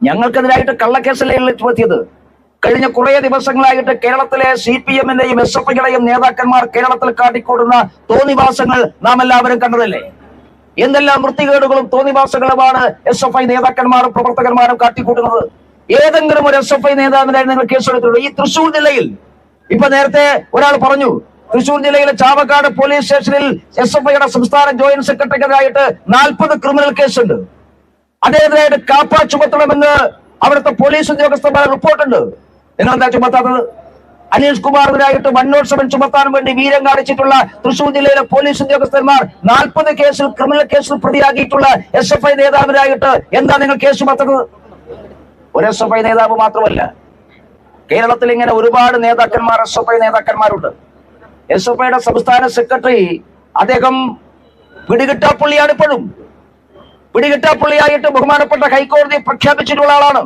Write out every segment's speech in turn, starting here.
ഞങ്ങൾക്കെതിരായിട്ട് കള്ളക്കേസല്ലേ ചുമത്തിയത്. കഴിഞ്ഞ കുറെ ദിവസങ്ങളായിട്ട് കേരളത്തിലെ CPM-ന്റെയും SFI-യുടെയും നേതാക്കന്മാർ കേരളത്തിൽ കാട്ടിക്കൂടുന്ന തോന്നിവാസങ്ങൾ നാം എല്ലാവരും കണ്ടതല്ലേ. എന്തെല്ലാം വൃത്തികേടുകളും തോന്നിവാസങ്ങളുമാണ് SFI നേതാക്കന്മാരും പ്രവർത്തകന്മാരും കാട്ടിക്കൂട്ടുന്നത്. ഏതെങ്കിലും ഒരു SFI നേതാവിനെ നിങ്ങൾ കേസെടുത്തിട്ടുണ്ടോ? ഈ തൃശൂർ ജില്ലയിൽ ഇപ്പൊ നേരത്തെ ഒരാൾ പറഞ്ഞു, തൃശൂർ ജില്ലയിലെ ചാവക്കാട് പോലീസ് സ്റ്റേഷനിൽ SFI-യുടെ സംസ്ഥാന ജോയിന്റ് സെക്രട്ടറിക്കെതിരായിട്ട് 40 ക്രിമിനൽ കേസുണ്ട്. അദ്ദേഹത്തിനായിട്ട് കാപ്പ ചുമത്തണമെന്ന് അവിടുത്തെ പോലീസ് ഉദ്യോഗസ്ഥന്മാർ റിപ്പോർട്ടുണ്ട്. നിങ്ങൾ എന്താ ചുമത്താത്തത്? അനീഷ് കുമാറിനായിട്ട് 107 ചുമത്താൻ വേണ്ടി വീരം കാണിച്ചിട്ടുള്ള തൃശൂർ ജില്ലയിലെ പോലീസ് ഉദ്യോഗസ്ഥന്മാർ 40 കേസിൽ ക്രിമിനൽ കേസിൽ പ്രതിയാക്കിയിട്ടുള്ള SFI നേതാവിനായിട്ട് എന്താ നിങ്ങൾ കേസ് ചുമത്തുന്നത്? ഒരു SFI നേതാവ് മാത്രമല്ല, കേരളത്തിൽ ഇങ്ങനെ ഒരുപാട് നേതാക്കന്മാർ SFI നേതാക്കന്മാരുണ്ട്. SFI-യുടെ സംസ്ഥാന സെക്രട്ടറി അദ്ദേഹം പിടികിട്ടാപ്പുള്ളിയാണ്. ഇപ്പോഴും പിടികിട്ടാപ്പുള്ളിയായിട്ട് ബഹുമാനപ്പെട്ട ഹൈക്കോടതി പ്രഖ്യാപിച്ചിട്ടുള്ള ആളാണ്.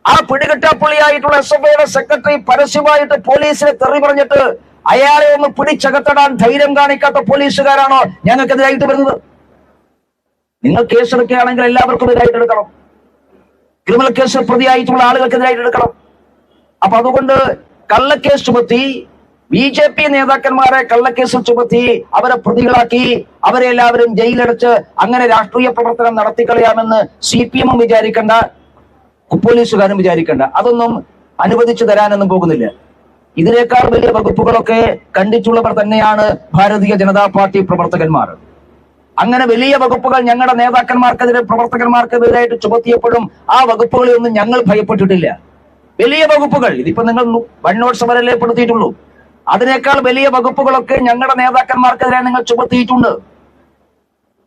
ആ പിടികിട്ടാപ്പുള്ളിയായിട്ടുള്ള SFI-യുടെ സെക്രട്ടറി പരസ്യമായിട്ട് പോലീസിനെ തെറി പറഞ്ഞിട്ട് അയാളെ ഒന്ന് പിടിച്ചകത്തിടാൻ ധൈര്യം കാണിക്കാത്ത പോലീസുകാരാണോ ഞങ്ങൾക്കെതിരായിട്ട് വരുന്നത്? നിങ്ങൾ കേസെടുക്കുകയാണെങ്കിൽ എല്ലാവർക്കും എതിരായിട്ട് എടുക്കണം. ക്രിമിനൽ കേസ് പ്രതിയായിട്ടുള്ള ആളുകൾക്കെതിരായിട്ട് എടുക്കണം. അപ്പൊ അതുകൊണ്ട് കള്ളക്കേസ് ചുമത്തി BJP നേതാക്കന്മാരെ കള്ളക്കേസിൽ ചുമത്തി അവരെ പ്രതികളാക്കി അവരെ എല്ലാവരും ജയിലടച്ച് അങ്ങനെ രാഷ്ട്രീയ പ്രവർത്തനം നടത്തിക്കളയാമെന്ന് CPM വിചാരിക്കണ്ട, പോലീസുകാരും വിചാരിക്കണ്ട. അതൊന്നും അനുവദിച്ചു തരാനൊന്നും പോകുന്നില്ല. ഇതിനേക്കാൾ വലിയ വകുപ്പുകളൊക്കെ കണ്ടിട്ടുള്ളവർ തന്നെയാണ് ഭാരതീയ ജനതാ പാർട്ടി പ്രവർത്തകന്മാർ. അങ്ങനെ വലിയ വകുപ്പുകൾ ഞങ്ങളുടെ നേതാക്കന്മാർക്കെതിരെ പ്രവർത്തകന്മാർക്കെതിരായിട്ട് ചുമത്തിയപ്പോഴും ആ വകുപ്പുകളെയൊന്നും ഞങ്ങൾ ഭയപ്പെട്ടിട്ടില്ല. വലിയ വകുപ്പുകൾ ഇതിപ്പോ നിങ്ങൾ 107 പെടുത്തിയിട്ടുള്ളൂ. അതിനേക്കാൾ വലിയ വകുപ്പുകളൊക്കെ ഞങ്ങളുടെ നേതാക്കന്മാർക്കെതിരെ നിങ്ങൾ ചുമത്തിയിട്ടുണ്ട്.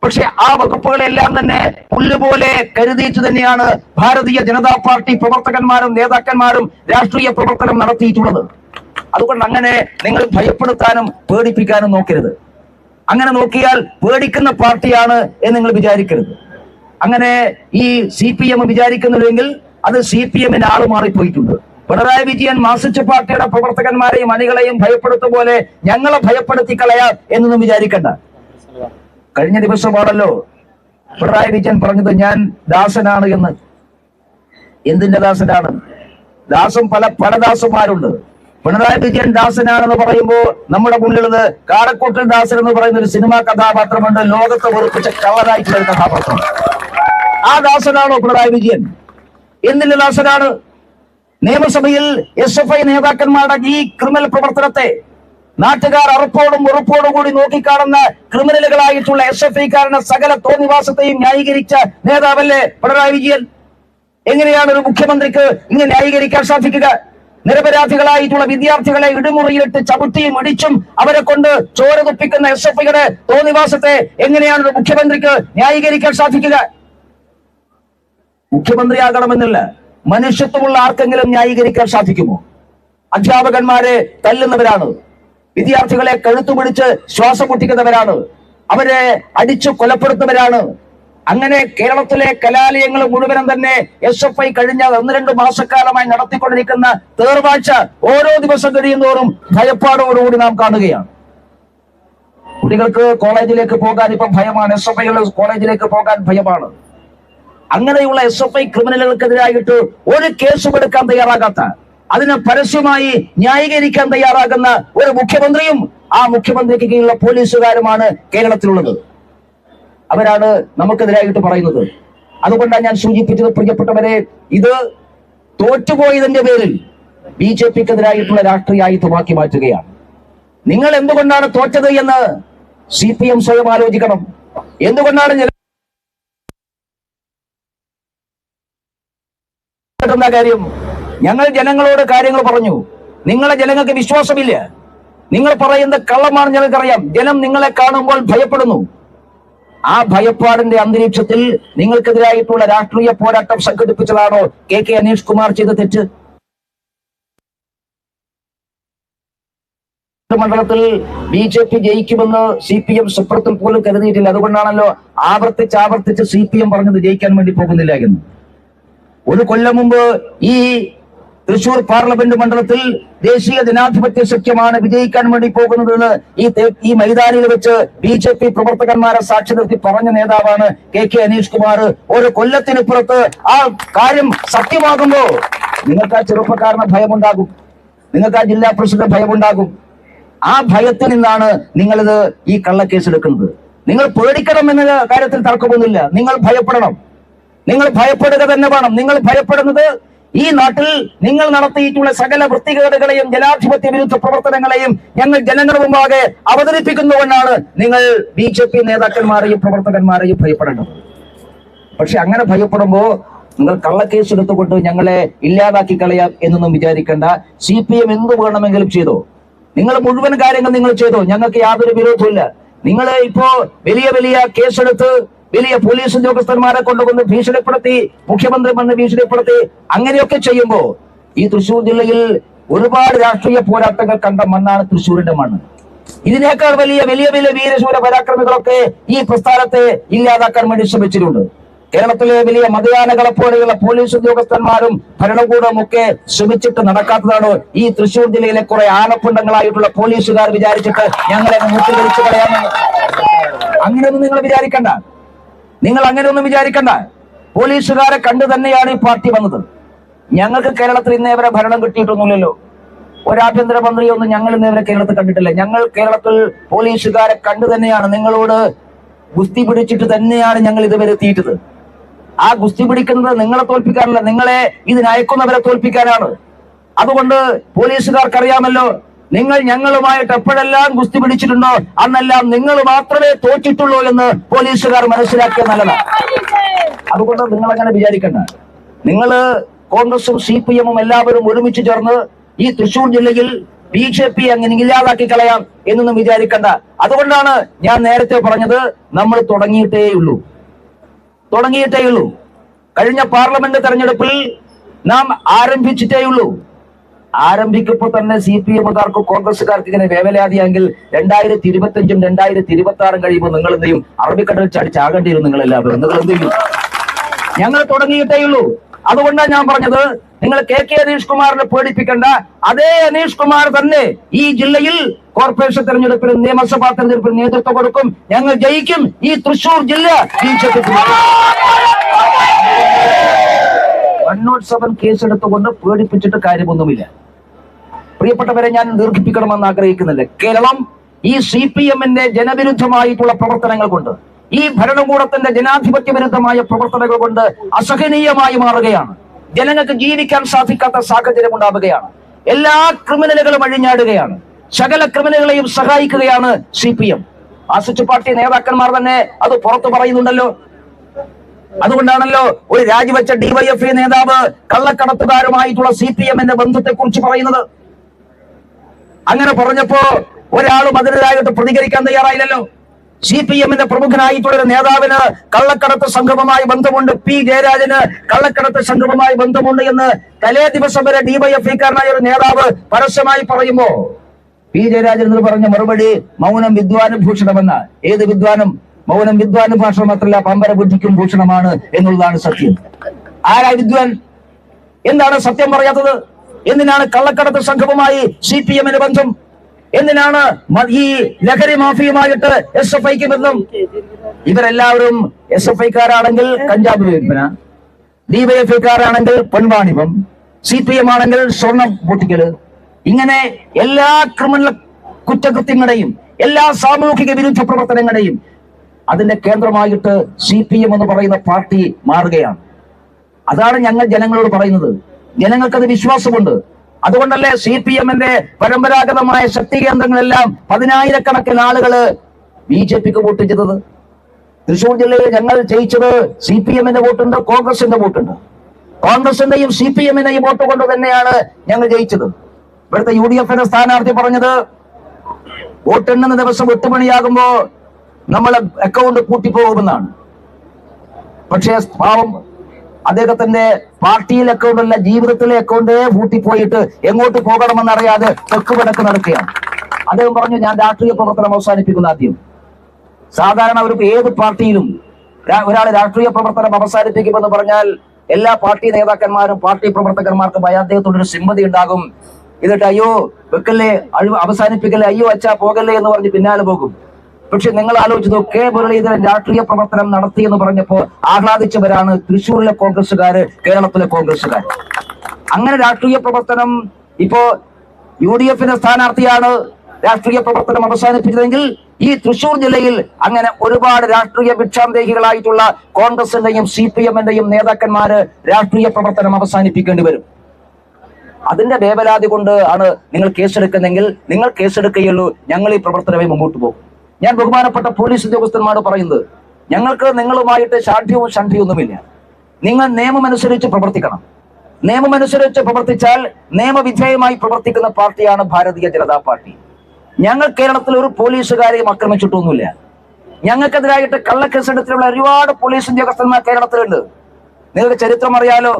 പക്ഷെ ആ വകുപ്പുകളെല്ലാം തന്നെ പുല്ലുപോലെ കരുതിയിട്ട് തന്നെയാണ് ഭാരതീയ ജനതാ പാർട്ടി പ്രവർത്തകന്മാരും നേതാക്കന്മാരും രാഷ്ട്രീയ പ്രവർത്തനം നടത്തിയിട്ടുള്ളത്. അതുകൊണ്ട് അങ്ങനെ നിങ്ങൾ ഭയപ്പെടുത്താനും പേടിപ്പിക്കാനും നോക്കരുത്. അങ്ങനെ നോക്കിയാൽ പേടിക്കുന്ന പാർട്ടിയാണ് എന്ന് നിങ്ങൾ വിചാരിക്കരുത്. അങ്ങനെ ഈ CPM വിചാരിക്കുന്നുവെങ്കിൽ അത് CPM-ന്റെ ആള് മാറിപ്പോയിട്ടുണ്ട്. പിണറായി വിജയൻ മാർക്സിസ്റ്റ് പാർട്ടിയുടെ പ്രവർത്തകന്മാരെയും അണികളെയും ഭയപ്പെടുത്തും പോലെ ഞങ്ങളെ ഭയപ്പെടുത്തി കളയാം എന്നൊന്നും വിചാരിക്കണ്ട. കഴിഞ്ഞ ദിവസമാണല്ലോ പിണറായി വിജയൻ പറഞ്ഞത് ഞാൻ ദാസനാണ് എന്ന്. എന്തിന്റെ ദാസനാണ്? ദാസം പല ദാസന്മാരുണ്ട്. പിണറായി വിജയൻ ദാസനാണെന്ന് പറയുമ്പോൾ നമ്മുടെ മുന്നിലുള്ളത് കാടക്കോട്ടിൽ ദാസൻ എന്ന് പറയുന്ന ഒരു സിനിമാ കഥാപാത്രമുണ്ട്. ലോകത്തെ വെറുപ്പിച്ച കള്ളനായിട്ടുള്ള ഒരു കഥാപാത്രം. ആ ദാസനാണോ പിണറായി വിജയൻ? എന്തിന്റെ ദാസനാണ്? നിയമസഭയിൽ SFI നേതാക്കന്മാരുടെ ഈ ക്രിമിനൽ പ്രവർത്തനത്തെ നാട്ടുകാർ അറുപ്പോടും വെറുപ്പോടും കൂടി നോക്കിക്കാണുന്ന ക്രിമിനലുകളായിട്ടുള്ള SFI-കാരന്റെ സകല തോന്നിവാസത്തെയും ന്യായീകരിച്ച നേതാവല്ലേ പിണറായി വിജയൻ? എങ്ങനെയാണ് ഒരു മുഖ്യമന്ത്രിക്ക് ഇങ്ങനെ ന്യായീകരിക്കാൻ സാധിക്കുക? നിരപരാധികളായിട്ടുള്ള വിദ്യാർത്ഥികളെ ഇടിമുറിയിലിട്ട് ചവിട്ടിയും ഇടിച്ചും അവരെ കൊണ്ട് ചോര തുപ്പിക്കുന്ന SFI-യുടെ തോന്നിവാസത്തെ എങ്ങനെയാണ് ഒരു മുഖ്യമന്ത്രിക്ക് ന്യായീകരിക്കാൻ സാധിക്കുക? മുഖ്യമന്ത്രിയാകണമെന്നില്ല, മനുഷ്യത്വമുള്ള ആർക്കെങ്കിലും ന്യായീകരിക്കാൻ സാധിക്കുമോ? അധ്യാപകന്മാരെ തല്ലുന്നവരാണ്, വിദ്യാർത്ഥികളെ കഴുത്തുപിടിച്ച് ശ്വാസം മുട്ടിക്കുന്നവരാണ്, അവരെ അടിച്ചു കൊലപ്പെടുത്തുന്നവരാണ്. അങ്ങനെ കേരളത്തിലെ കലാലയങ്ങൾ മുഴുവനും തന്നെ SFI കഴിഞ്ഞ 1-2 മാസക്കാലമായി നടത്തിക്കൊണ്ടിരിക്കുന്ന തേർവാഴ്ച ഓരോ ദിവസം കഴിയുന്നതോറും ഭയപ്പാടോടുകൂടി നാം കാണുകയാണ്. കുട്ടികൾക്ക് കോളേജിലേക്ക് പോകാൻ ഇപ്പം ഭയമാണ്. SFI കോളേജിലേക്ക് പോകാൻ ഭയമാണ്. അങ്ങനെയുള്ള SFI ക്രിമിനലുകൾക്കെതിരായിട്ട് ഒരു കേസും എടുക്കാൻ തയ്യാറാകാത്ത, അതിനെ പരസ്യമായി ന്യായീകരിക്കാൻ തയ്യാറാകുന്ന ഒരു മുഖ്യമന്ത്രിയും ആ മുഖ്യമന്ത്രിക്ക് കീഴിലുള്ള പോലീസുകാരുമാണ് കേരളത്തിലുള്ളത്. അവരാണ് നമുക്കെതിരായിട്ട് പറയുന്നത്. അതുകൊണ്ടാണ് ഞാൻ സൂചിപ്പിച്ചത്, പ്രിയപ്പെട്ടവരെ, ഇത് തോറ്റുപോയതിന്റെ പേരിൽ BJP-ക്കെതിരായിട്ടുള്ള രാഷ്ട്രീയ ആയുധമാക്കി മാറ്റുകയാണ്. നിങ്ങൾ എന്തുകൊണ്ടാണ് തോറ്റത് എന്ന് CPM സ്വയം ആലോചിക്കണം. എന്തുകൊണ്ടാണ് കാര്യം? ഞങ്ങൾ ജനങ്ങളോട് കാര്യങ്ങൾ പറഞ്ഞു. നിങ്ങളെ ജനങ്ങൾക്ക് വിശ്വാസമില്ല. നിങ്ങൾ പറയുന്ന കള്ളമാണ് ഞങ്ങൾക്കറിയാം. ജനം നിങ്ങളെ കാണുമ്പോൾ ഭയപ്പെടുന്നു. ആ ഭയപ്പാടിന്റെ അന്തരീക്ഷത്തിൽ നിങ്ങൾക്കെതിരായിട്ടുള്ള രാഷ്ട്രീയ പോരാട്ടം സംഘടിപ്പിച്ചതാണോ KK അനീഷ് കുമാർ ചെയ്ത തെറ്റ്? മണ്ഡലത്തിൽ BJP ജയിക്കുമെന്ന് CPM സ്വപ്നത്തിൽ പോലും കരുതിയിട്ടില്ല. അതുകൊണ്ടാണല്ലോ ആവർത്തിച്ച് CPM പറഞ്ഞത് ജയിക്കാൻ വേണ്ടി പോകുന്നില്ല എന്ന്. ഒരു കൊല്ലം മുമ്പ് ഈ തൃശൂർ പാർലമെന്റ് മണ്ഡലത്തിൽ ദേശീയ ജനാധിപത്യ സഖ്യമാണ് വിജയിക്കാൻ വേണ്ടി പോകുന്നതെന്ന് ഈ മൈതാനിയിൽ വെച്ച് BJP പ്രവർത്തകന്മാരെ സാക്ഷി നിർത്തി പറഞ്ഞ നേതാവാണ് KK അനീഷ് കുമാർ. ഒരു കൊല്ലത്തിനിപ്പുറത്ത് ആ കാര്യം സത്യമാകുമ്പോ നിങ്ങൾക്ക് ആ ചെറുപ്പക്കാരന് ഭയമുണ്ടാകും, നിങ്ങൾക്ക് ആ ജില്ലാ പ്രസിഡന്റ് ഭയമുണ്ടാകും. ആ ഭയത്തിൽ നിന്നാണ് നിങ്ങളിത് ഈ കള്ളക്കേസെടുക്കുന്നത്. നിങ്ങൾ പേടിക്കണം എന്ന കാര്യത്തിൽ തർക്കമൊന്നുമില്ല. നിങ്ങൾ ഭയപ്പെടണം, നിങ്ങൾ ഭയപ്പെടുക തന്നെ വേണം. നിങ്ങൾ ഭയപ്പെടുന്നത് ഈ നാട്ടിൽ നിങ്ങൾ നടത്തിയിട്ടുള്ള സകല വൃത്തികേടുകളെയും ജനാധിപത്യ വിരുദ്ധ പ്രവർത്തനങ്ങളെയും ഞങ്ങൾ ജനങ്ങളുടെ മുമ്പാകെ അവതരിപ്പിക്കുന്നുവെന്നാണ് നിങ്ങൾ BJP നേതാക്കന്മാരെയും പ്രവർത്തകന്മാരെയും ഭയപ്പെടേണ്ടത്. പക്ഷെ അങ്ങനെ ഭയപ്പെടുമ്പോ നിങ്ങൾ കള്ളക്കേസ് എടുത്തുകൊണ്ട് ഞങ്ങളെ ഇല്ലാതാക്കി കളയാം എന്നൊന്നും വിചാരിക്കേണ്ട. CPM എന്ത് വേണമെങ്കിലും ചെയ്തോ, നിങ്ങൾ മുഴുവൻ കാര്യങ്ങൾ നിങ്ങൾ ചെയ്തോ, ഞങ്ങൾക്ക് യാതൊരു വിരോധമില്ല. നിങ്ങൾ ഇപ്പോ വലിയ വലിയ കേസെടുത്ത് വലിയ പോലീസ് ഉദ്യോഗസ്ഥന്മാരെ കൊണ്ടുവന്ന് ഭീഷണിപ്പെടുത്തി, മുഖ്യമന്ത്രി വന്ന് ഭീഷണിപ്പെടുത്തി, അങ്ങനെയൊക്കെ ചെയ്യുമ്പോ ഈ തൃശ്ശൂർ ജില്ലയിൽ ഒരുപാട് രാഷ്ട്രീയ പോരാട്ടങ്ങൾ കണ്ട മണ്ണാണ് തൃശ്ശൂരിന്റെ മണ്ണ്. ഇതിനേക്കാൾ വലിയ വലിയ വലിയ വീരശൂര പരാക്രമികളൊക്കെ ഈ പ്രസ്ഥാനത്തെ ഇല്ലാതാക്കാൻ വേണ്ടി ശ്രമിച്ചിട്ടുണ്ട്. കേരളത്തിലെ വലിയ മതയാനകളെ പോലെയുള്ള പോലീസ് ഉദ്യോഗസ്ഥന്മാരും ഭരണകൂടവും ഒക്കെ ശ്രമിച്ചിട്ട് നടക്കാത്തതാണ് ഈ തൃശ്ശൂർ ജില്ലയിലെ കുറെ ആനപ്പിണ്ടങ്ങളായിട്ടുള്ള പോലീസുകാർ വിചാരിച്ചിട്ട് ഞങ്ങളെ മുട്ടുകടിച്ചു കളയാമെന്ന്. അങ്ങനെയൊന്നും നിങ്ങൾ വിചാരിക്കണ്ട, നിങ്ങൾ അങ്ങനെയൊന്നും വിചാരിക്കണ്ട. പോലീസുകാരെ കണ്ടു തന്നെയാണ് ഈ പാർട്ടി വന്നത്. ഞങ്ങൾക്ക് കേരളത്തിൽ ഇന്നേവരെ ഭരണം കിട്ടിയിട്ടൊന്നുമില്ലല്ലോ. ഒരു ആഭ്യന്തരമന്ത്രിയൊന്നും ഞങ്ങൾ ഇന്നേവരെ കേരളത്തിൽ കണ്ടിട്ടില്ല. ഞങ്ങൾ കേരളത്തിൽ പോലീസുകാരെ കണ്ടു തന്നെയാണ്, നിങ്ങളോട് ഗുസ്തി പിടിച്ചിട്ട് തന്നെയാണ് ഞങ്ങൾ ഇതുവരെ എത്തിയിട്ടത്. ആ ഗുസ്തി പിടിക്കുന്നത് നിങ്ങളെ തോൽപ്പിക്കാനല്ല, നിങ്ങളെ ഇതിനയക്കുന്നവരെ തോൽപ്പിക്കാനാണ്. അതുകൊണ്ട് പോലീസുകാർക്കറിയാമല്ലോ, നിങ്ങൾ ഞങ്ങളുമായിട്ട് എപ്പോഴെല്ലാം ഗുസ്തി പിടിച്ചിട്ടുണ്ടോ അന്നെല്ലാം നിങ്ങൾ മാത്രമേ തോറ്റിട്ടുള്ളൂ എന്ന് പോലീസുകാർ മനസ്സിലാക്കിയ നല്ലതാണ്. അതുകൊണ്ട് നിങ്ങൾ അങ്ങനെ വിചാരിക്കണ്ട. നിങ്ങള് കോൺഗ്രസും CPM-ഉം എല്ലാവരും ഒരുമിച്ച് ചേർന്ന് ഈ തൃശ്ശൂർ ജില്ലയിൽ BJP അങ്ങനെ ഇല്ലാതാക്കി കളയാം എന്നൊന്നും വിചാരിക്കണ്ട. അതുകൊണ്ടാണ് ഞാൻ നേരത്തെ പറഞ്ഞത്, നമ്മൾ തുടങ്ങിയിട്ടേയുള്ളൂ. കഴിഞ്ഞ പാർലമെന്റ് തെരഞ്ഞെടുപ്പിൽ നാം ആരംഭിച്ചിട്ടേയുള്ളൂ. ആരംഭിക്കുമ്പോൾ തന്നെ CPM-കാർക്കും കോൺഗ്രസുകാർക്ക് ഇങ്ങനെ വേവലാതിയെങ്കിൽ 2025-ഉം 2026-ഉം കഴിയുമ്പോൾ നിങ്ങൾ എന്ത് ചെയ്യും? അറബിക്കടൽ ചാടിച്ചാകേണ്ടി വരും നിങ്ങൾ എല്ലാവരും. നിങ്ങൾ എന്ത് ചെയ്യും? ഞങ്ങൾ തുടങ്ങിയിട്ടേയുള്ളൂ. അതുകൊണ്ടാണ് ഞാൻ പറഞ്ഞത്, നിങ്ങൾ KK അനീഷ് കുമാറിനെ പേടിപ്പിക്കേണ്ട. അതേ അനീഷ് കുമാർ തന്നെ ഈ ജില്ലയിൽ കോർപ്പറേഷൻ തെരഞ്ഞെടുപ്പിലും നിയമസഭാ തെരഞ്ഞെടുപ്പിലും നേതൃത്വം കൊടുക്കും. ഞങ്ങൾ ജയിക്കും. ഈ തൃശ്ശൂർ ജില്ല BJP 107 കേസെടുത്തുകൊണ്ട് പേടിപ്പിച്ചിട്ട് കാര്യമൊന്നുമില്ല. പ്രിയപ്പെട്ടവരെ, ഞാൻ ദീർഘിപ്പിക്കണമെന്ന് ആഗ്രഹിക്കുന്നില്ല. കേരളം ഈ CPM-ന്റെ ജനവിരുദ്ധമായിട്ടുള്ള പ്രവർത്തനങ്ങൾ കൊണ്ട്, ഈ ഭരണകൂടത്തിന്റെ ജനാധിപത്യ വിരുദ്ധമായ പ്രവർത്തനങ്ങൾ കൊണ്ട് അസഹനീയമായി മാറുകയാണ്. ജനങ്ങൾക്ക് ജീവിക്കാൻ സാധിക്കാത്ത സാഹചര്യം ഉണ്ടാവുകയാണ്. എല്ലാ ക്രിമിനലുകളും അഴിഞ്ഞാടുകയാണ്. സകല ക്രിമിനലുകളെയും സഹായിക്കുകയാണ് CPM. മാർക്സിസ്റ്റ് പാർട്ടി നേതാക്കന്മാർ തന്നെ അത് പുറത്തു പറയുന്നുണ്ടല്ലോ. അതുകൊണ്ടാണല്ലോ ഒരു രാജിവെച്ച DYFI നേതാവ് കള്ളക്കടത്തുകാരുമായിട്ടുള്ള CPM-ന്റെ ബന്ധത്തെ കുറിച്ച് പറയുന്നത്. അങ്ങനെ പറഞ്ഞപ്പോ ഒരാളും അതിനെതിരായിട്ട് പ്രതികരിക്കാൻ തയ്യാറായില്ലല്ലോ. CPM-ന്റെ പ്രമുഖനായിട്ടുള്ള ഒരു നേതാവിന് കള്ളക്കടത്ത് സംഘവുമായി ബന്ധമുണ്ട്, P ജയരാജന് കള്ളക്കടത്ത് സംഘവുമായി ബന്ധമുണ്ട് എന്ന് തലേ ദിവസം വരെ DYFI-കാരനായ ഒരു നേതാവ് പരസ്യമായി പറയുമ്പോ P ജയരാജൻ എന്ന് പറഞ്ഞ മറുപടി മൗനം വിദ്വാനും ഭൂഷണമെന്ന. ഏത് വിദ്വാനും? മൗനം വിദ്വാനും ഭാഷ മാത്രമല്ല, പമ്പര ബുദ്ധിക്കും ഭൂഷണമാണ് എന്നുള്ളതാണ് സത്യം. ആരാ വിദ്വാൻ? എന്താണ് സത്യം പറയാത്തത്? എന്തിനാണ് കള്ളക്കടത്ത് സംഘവുമായി CPM-ന് ബന്ധം? എന്തിനാണ് ഈ ലഹരി മാഫിയുമായിട്ട് SFI-ക്ക് ബന്ധം? ഇവരെല്ലാവരും SFI-കാരാണെങ്കിൽ കഞ്ചാവ് വിൽപ്പന, DYFI-കാരാണെങ്കിൽ പെൺവാണിഭം, CPM ആണെങ്കിൽ സ്വർണം പൊട്ടിക്കല്, ഇങ്ങനെ എല്ലാ ക്രിമിനൽ കുറ്റകൃത്യങ്ങളുടെയും എല്ലാ സാമൂഹിക വിരുദ്ധ പ്രവർത്തനങ്ങളുടെയും അതിന്റെ കേന്ദ്രമായിട്ട് CPM എന്ന് പറയുന്ന പാർട്ടി മാറുകയാണ്. അതാണ് ഞങ്ങൾ ജനങ്ങളോട് പറയുന്നത്. ജനങ്ങൾക്കത് വിശ്വാസമുണ്ട്. അതുകൊണ്ടല്ലേ CPM-ന്റെ പരമ്പരാഗതമായ ശക്തി കേന്ദ്രങ്ങളെല്ലാം 10,000-കണക്കിന് ആളുകള് BJP-ക്ക് വോട്ട് ചെയ്തത്. തൃശ്ശൂർ ജില്ലയിൽ ഞങ്ങൾ ജയിച്ചത് CPM-ന്റെ വോട്ടുണ്ട്, കോൺഗ്രസിന്റെ വോട്ടുണ്ട്. കോൺഗ്രസിന്റെയും CPM-ന്റെയും വോട്ട് കൊണ്ട് തന്നെയാണ് ഞങ്ങൾ ജയിച്ചത്. ഇവിടുത്തെ UDF-ന്റെ സ്ഥാനാർത്ഥി പറഞ്ഞത് വോട്ടെണ്ണുന്ന ദിവസം 8 മണിയാകുമ്പോ നമ്മളെ അക്കൗണ്ട് പൂട്ടിപ്പോകുമെന്നാണ്. പക്ഷേ പാവം അദ്ദേഹത്തിന്റെ പാർട്ടിയിലെ അക്കൗണ്ടല്ല, ജീവിതത്തിലെ അക്കൗണ്ടേ പൂട്ടിപ്പോയിട്ട് എങ്ങോട്ട് പോകണമെന്നറിയാതെ തെക്കുവടക്ക് നടക്കുകയാണ്. അദ്ദേഹം പറഞ്ഞു, ഞാൻ രാഷ്ട്രീയ പ്രവർത്തനം അവസാനിപ്പിക്കുന്ന ആദ്യം. സാധാരണ ഒരു ഏത് പാർട്ടിയിലും ഒരാൾ രാഷ്ട്രീയ പ്രവർത്തനം അവസാനിപ്പിക്കുമെന്ന് പറഞ്ഞാൽ എല്ലാ പാർട്ടി നേതാക്കന്മാരും പാർട്ടി പ്രവർത്തകന്മാർക്കും അദ്ദേഹത്തോടൊരു സിമ്പതി ഉണ്ടാകും. എന്നിട്ട് അയ്യോ വെക്കല്ലേ, അവസാനിപ്പിക്കല്ലേ, അയ്യോ അച്ഛാ പോകല്ലേ എന്ന് പറഞ്ഞ് പിന്നാലെ പോകും. പക്ഷെ നിങ്ങൾ ആലോചിച്ചത് കെ മുരളീധരൻ രാഷ്ട്രീയ പ്രവർത്തനം നടത്തി എന്ന് പറഞ്ഞപ്പോ ആഹ്ലാദിച്ചവരാണ് തൃശ്ശൂരിലെ കോൺഗ്രസ്സുകാര്, കേരളത്തിലെ കോൺഗ്രസ്സുകാർ. അങ്ങനെ രാഷ്ട്രീയ പ്രവർത്തനം ഇപ്പോ UDF-ന്റെ സ്ഥാനാർത്ഥിയാണ് രാഷ്ട്രീയ പ്രവർത്തനം അവസാനിപ്പിച്ചതെങ്കിൽ ഈ തൃശ്ശൂർ ജില്ലയിൽ അങ്ങനെ ഒരുപാട് രാഷ്ട്രീയ ഭിക്ഷാന്തേഹികളായിട്ടുള്ള കോൺഗ്രസിന്റെയും CPM-ന്റെയും നേതാക്കന്മാര് രാഷ്ട്രീയ പ്രവർത്തനം അവസാനിപ്പിക്കേണ്ടി വരും. അതിന്റെ വേവലാതി കൊണ്ട് ആണ് നിങ്ങൾ കേസെടുക്കുന്നെങ്കിൽ നിങ്ങൾ കേസെടുക്കുകയുള്ളൂ, ഞങ്ങൾ ഈ പ്രവർത്തനമായി മുമ്പോട്ട് പോകും. ഞാൻ ബഹുമാനപ്പെട്ട പോലീസ് ഉദ്യോഗസ്ഥന്മാരോട് പറയുന്നത്, ഞങ്ങൾക്ക് നിങ്ങളുമായിട്ട് ശാഠ്യവും ശണ്ഠിയൊന്നുമില്ല. നിങ്ങൾ നിയമമനുസരിച്ച് പ്രവർത്തിക്കണം. നിയമമനുസരിച്ച് പ്രവർത്തിച്ചാൽ നിയമവിധേയമായി പ്രവർത്തിക്കുന്ന പാർട്ടിയാണ് ഭാരതീയ ജനതാ പാർട്ടി. ഞങ്ങൾ കേരളത്തിൽ ഒരു പോലീസുകാരെയും ആക്രമിച്ചിട്ടൊന്നുമില്ല. ഞങ്ങൾക്കെതിരായിട്ട് കള്ളക്കേസെടുത്തിലുള്ള ഒരുപാട് പോലീസ് ഉദ്യോഗസ്ഥന്മാർ കേരളത്തിലുണ്ട്. നിങ്ങൾക്ക് ചരിത്രം അറിയാലോ.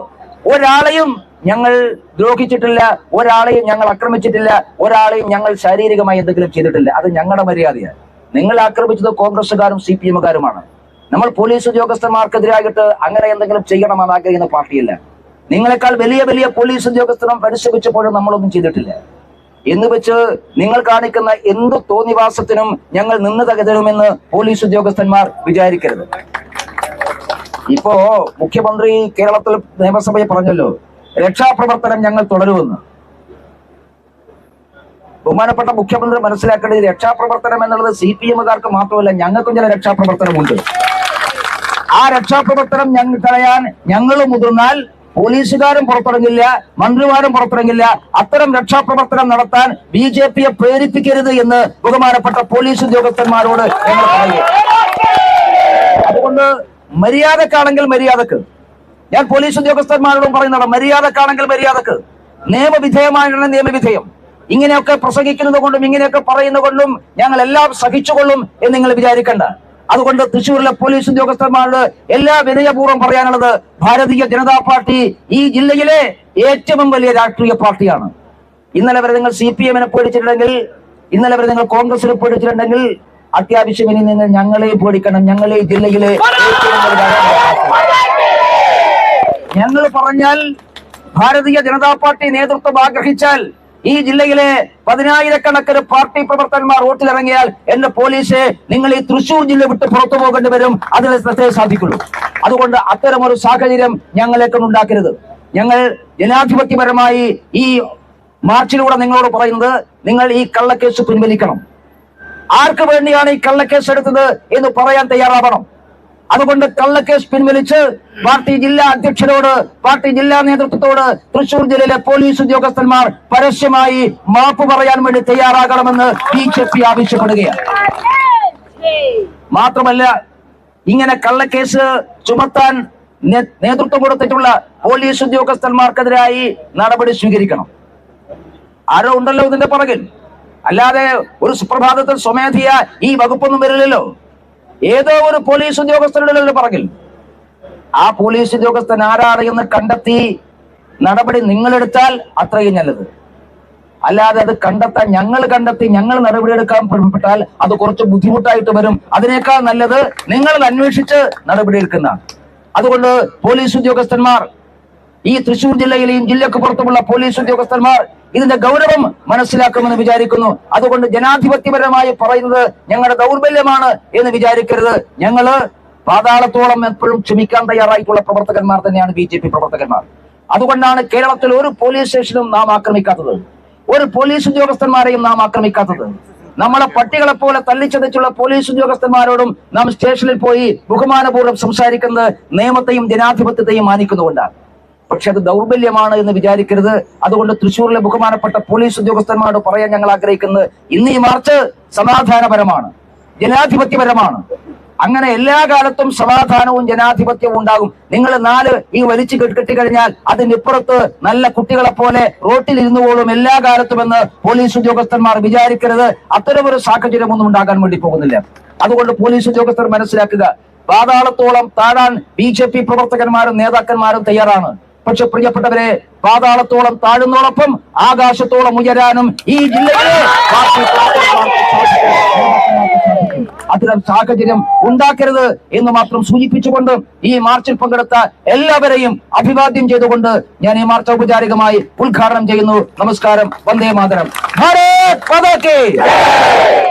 ഒരാളെയും ഞങ്ങൾ ദ്രോഹിച്ചിട്ടില്ല, ഒരാളെയും ഞങ്ങൾ ആക്രമിച്ചിട്ടില്ല, ഒരാളെയും ഞങ്ങൾ ശാരീരികമായി എന്തെങ്കിലും ചെയ്തിട്ടില്ല. അത് ഞങ്ങളുടെ മര്യാദയാണ്. നിങ്ങൾ ആക്രമിച്ചത് കോൺഗ്രസ്സുകാരും CPM-കാരുമാണ്. നമ്മൾ പോലീസ് ഉദ്യോഗസ്ഥന്മാർക്കെതിരായിട്ട് അങ്ങനെ എന്തെങ്കിലും ചെയ്യണമെന്ന് ആഗ്രഹിക്കുന്ന പാർട്ടിയല്ല. നിങ്ങളെക്കാൾ വലിയ വലിയ പോലീസ് ഉദ്യോഗസ്ഥരും പരിശ്രമിച്ചപ്പോഴും നമ്മളൊന്നും ചെയ്തിട്ടില്ല എന്ന് വെച്ച് നിങ്ങൾ കാണിക്കുന്ന എന്ത് തോന്നിവാസത്തിനും ഞങ്ങൾ നിന്ന് തകരുമെന്ന് പോലീസ് ഉദ്യോഗസ്ഥന്മാർ വിചാരിക്കരുത്. ഇപ്പോ മുഖ്യമന്ത്രി കേരളത്തിൽ നിയമസഭയിൽ പറഞ്ഞല്ലോ, രക്ഷാപ്രവർത്തനം ഞങ്ങൾ തുടരുമെന്ന്. ബഹുമാനപ്പെട്ട മുഖ്യമന്ത്രി മനസ്സിലാക്കേണ്ടത് രക്ഷാപ്രവർത്തനം എന്നുള്ളത് CPM-കാർക്ക് മാത്രമല്ല, ഞങ്ങൾക്കും ചില രക്ഷാപ്രവർത്തനമുണ്ട്. ആ രക്ഷാപ്രവർത്തനം ഞങ്ങൾ തടയാൻ ഞങ്ങൾ മുതിർന്നാൽ പോലീസുകാരും പുറത്തിറങ്ങില്ല, മന്ത്രിമാരും പുറത്തിറങ്ങില്ല. അത്തരം രക്ഷാപ്രവർത്തനം നടത്താൻ BJP-യെ പ്രേരിപ്പിക്കരുത് എന്ന് ബഹുമാനപ്പെട്ട പോലീസ് ഉദ്യോഗസ്ഥന്മാരോട് ഞങ്ങൾ പറയുക. അതുകൊണ്ട് മര്യാദക്കാണെങ്കിൽ മര്യാദക്ക്, ഞാൻ പോലീസ് ഉദ്യോഗസ്ഥന്മാരോടും പറയുന്നതാണ്, മര്യാദക്കാണെങ്കിൽ മര്യാദക്ക്, നിയമവിധേയമായാണ് നിയമവിധേയം. ഇങ്ങനെയൊക്കെ പ്രസംഗിക്കുന്നത് കൊണ്ടും ഇങ്ങനെയൊക്കെ പറയുന്നത് കൊണ്ടും ഞങ്ങൾ എല്ലാം സഹിച്ചുകൊള്ളും എന്ന് നിങ്ങൾ വിചാരിക്കണ്ട. അതുകൊണ്ട് തൃശ്ശൂരിലെ പോലീസ് ഉദ്യോഗസ്ഥന്മാരോട് എല്ലാ വിനയപൂർവ്വം പറയാനുള്ളത്, ഭാരതീയ ജനതാ പാർട്ടി ഈ ജില്ലയിലെ ഏറ്റവും വലിയ രാഷ്ട്രീയ പാർട്ടിയാണ്. ഇന്നലെ വരെ നിങ്ങൾ CPM-നെ പേടിച്ചിട്ടുണ്ടെങ്കിൽ, ഇന്നലെ വരെ നിങ്ങൾ കോൺഗ്രസിനെ പേടിച്ചിട്ടുണ്ടെങ്കിൽ, അത്യാവശ്യം ഇനി നിങ്ങൾ ഞങ്ങളെ പേടിക്കണം. ഞങ്ങളെ ഈ ജില്ലയിലെ ഞങ്ങൾ പറഞ്ഞാൽ, ഭാരതീയ ജനതാ പാർട്ടി നേതൃത്വം ആഗ്രഹിച്ചാൽ ഈ ജില്ലയിലെ 10,000-കണക്കിന് പാർട്ടി പ്രവർത്തകന്മാർ റോട്ടിലിറങ്ങിയാൽ എന്റെ പോലീസ് നിങ്ങൾ ഈ തൃശ്ശൂർ ജില്ല വിട്ട് പുറത്തു പോകേണ്ടി വരും. അതിനെ ശ്രദ്ധയെ സാധിക്കുള്ളൂ. അതുകൊണ്ട് അത്തരമൊരു സാഹചര്യം ഞങ്ങളേക്ക് ഉണ്ടാക്കരുത്. ഞങ്ങൾ ജനാധിപത്യപരമായി ഈ മാർച്ചിലൂടെ നിങ്ങളോട് പറയുന്നത്, നിങ്ങൾ ഈ കള്ളക്കേസ് പിൻവലിക്കണം. ആർക്ക് വേണ്ടിയാണ് ഈ കള്ളക്കേസ് എടുത്തത് എന്ന് പറയാൻ തയ്യാറാവണം. അതുകൊണ്ട് കള്ളക്കേസ് പിൻവലിച്ച് പാർട്ടി ജില്ലാ അധ്യക്ഷരോട്, പാർട്ടി ജില്ലാ നേതൃത്വത്തോട് തൃശ്ശൂർ ജില്ലയിലെ പോലീസ് ഉദ്യോഗസ്ഥന്മാർ പരസ്യമായി മാപ്പ് പറയാൻ വേണ്ടി തയ്യാറാകണമെന്ന് BJP ആവശ്യപ്പെടുകയാണ്. മാത്രമല്ല, ഇങ്ങനെ കള്ളക്കേസ് ചുമത്താൻ നേതൃത്വം കൊടുത്തിട്ടുള്ള പോലീസ് ഉദ്യോഗസ്ഥന്മാർക്കെതിരായി നടപടി സ്വീകരിക്കണം. ആരോ ഉണ്ടല്ലോ ഇതിന്റെ പുറകിൽ. അല്ലാതെ ഒരു സുപ്രഭാതത്തിൽ സ്വമേധയ ഈ വകുപ്പൊന്നും വരില്ലല്ലോ. ഏതോ ഒരു പോലീസ് ഉദ്യോഗസ്ഥരുടെ പറകിൽ. ആ പോലീസ് ഉദ്യോഗസ്ഥൻ ആരാണ് എന്ന് കണ്ടെത്തി നടപടി നിങ്ങളെടുത്താൽ അത്രയും നല്ലത്. അല്ലാതെ അത് കണ്ടെത്താൻ ഞങ്ങൾ കണ്ടെത്തി ഞങ്ങൾ നടപടിയെടുക്കാൻ പുറപ്പെട്ടാൽ അത് കുറച്ച് ബുദ്ധിമുട്ടായിട്ട് വരും. അതിനേക്കാൾ നല്ലത് നിങ്ങൾ അന്വേഷിച്ച് നടപടിയെടുക്കുന്നതാണ്. അതുകൊണ്ട് പോലീസ് ഉദ്യോഗസ്ഥന്മാർ, ഈ തൃശ്ശൂർ ജില്ലയിലെയും ജില്ലക്ക് പുറത്തുമുള്ള പോലീസ് ഉദ്യോഗസ്ഥന്മാർ ഇതിന്റെ ഗൗരവം മനസ്സിലാക്കുമെന്ന് വിചാരിക്കുന്നു. അതുകൊണ്ട് ജനാധിപത്യപരമായി പറയുന്നത് ഞങ്ങളുടെ ദൗർബല്യമാണ് എന്ന് വിചാരിക്കരുത്. ഞങ്ങള് പാതാളത്തോളം എപ്പോഴും ക്ഷമിക്കാൻ തയ്യാറായിട്ടുള്ള പ്രവർത്തകന്മാർ തന്നെയാണ് BJP പ്രവർത്തകന്മാർ. അതുകൊണ്ടാണ് കേരളത്തിൽ ഒരു പോലീസ് സ്റ്റേഷനും നാം ആക്രമിക്കാത്തത്, ഒരു പോലീസ് ഉദ്യോഗസ്ഥന്മാരെയും നാം ആക്രമിക്കാത്തത്. നമ്മളെ പട്ടികളെ പോലെ തല്ലിച്ചതച്ചുള്ള പോലീസ് ഉദ്യോഗസ്ഥന്മാരോടും നാം സ്റ്റേഷനിൽ പോയി ബഹുമാനപൂർവ്വം സംസാരിക്കുന്നത് നിയമത്തെയും ജനാധിപത്യത്തെയും മാനിക്കുന്നുകൊണ്ടാണ്. പക്ഷെ അത് ദൗർബല്യമാണ് എന്ന് വിചാരിക്കരുത്. അതുകൊണ്ട് തൃശ്ശൂരിലെ ബഹുമാനപ്പെട്ട പോലീസ് ഉദ്യോഗസ്ഥന്മാരോട് പറയാൻ ഞങ്ങൾ ആഗ്രഹിക്കുന്നത്, ഇന്ന് ഈ മാർച്ച് സമാധാനപരമാണ്, ജനാധിപത്യപരമാണ്. അങ്ങനെ എല്ലാ കാലത്തും സമാധാനവും ജനാധിപത്യവും ഉണ്ടാകും. നിങ്ങൾ 4 ഈ വലിച്ചു കെട്ടിക്കഴിഞ്ഞാൽ അതിനിപ്പുറത്ത് നല്ല കുട്ടികളെ പോലെ റോട്ടിൽ ഇരുന്നുപോലും എല്ലാ കാലത്തും എന്ന് പോലീസ് ഉദ്യോഗസ്ഥന്മാർ വിചാരിക്കരുത്. അത്തരമൊരു സാഹചര്യം ഒന്നും ഉണ്ടാകാൻ വേണ്ടി പോകുന്നില്ല. അതുകൊണ്ട് പോലീസ് ഉദ്യോഗസ്ഥർ മനസ്സിലാക്കുക, പാതാളത്തോളം താഴാൻ BJP പ്രവർത്തകന്മാരും നേതാക്കന്മാരും തയ്യാറാണ്. പക്ഷെ പ്രിയപ്പെട്ടവരെ, പാതാളത്തോളം താഴുന്നതോടൊപ്പം ആകാശത്തോളം ഉയരാനും ഈ ജില്ലയിലെ പാർട്ടി അത് അത്തരം സാഹചര്യം ഉണ്ടാക്കരുത് എന്ന് മാത്രം സൂചിപ്പിച്ചുകൊണ്ട് ഈ മാർച്ചിൽ പങ്കെടുത്ത എല്ലാവരെയും അഭിവാദ്യം ചെയ്തുകൊണ്ട് ഞാൻ ഈ മാർച്ച് ഔപചാരികമായി ഉദ്ഘാടനം ചെയ്യുന്നു. നമസ്കാരം. വന്ദേ മാതരം. ഭാരത് മാതാ കി ജയ്.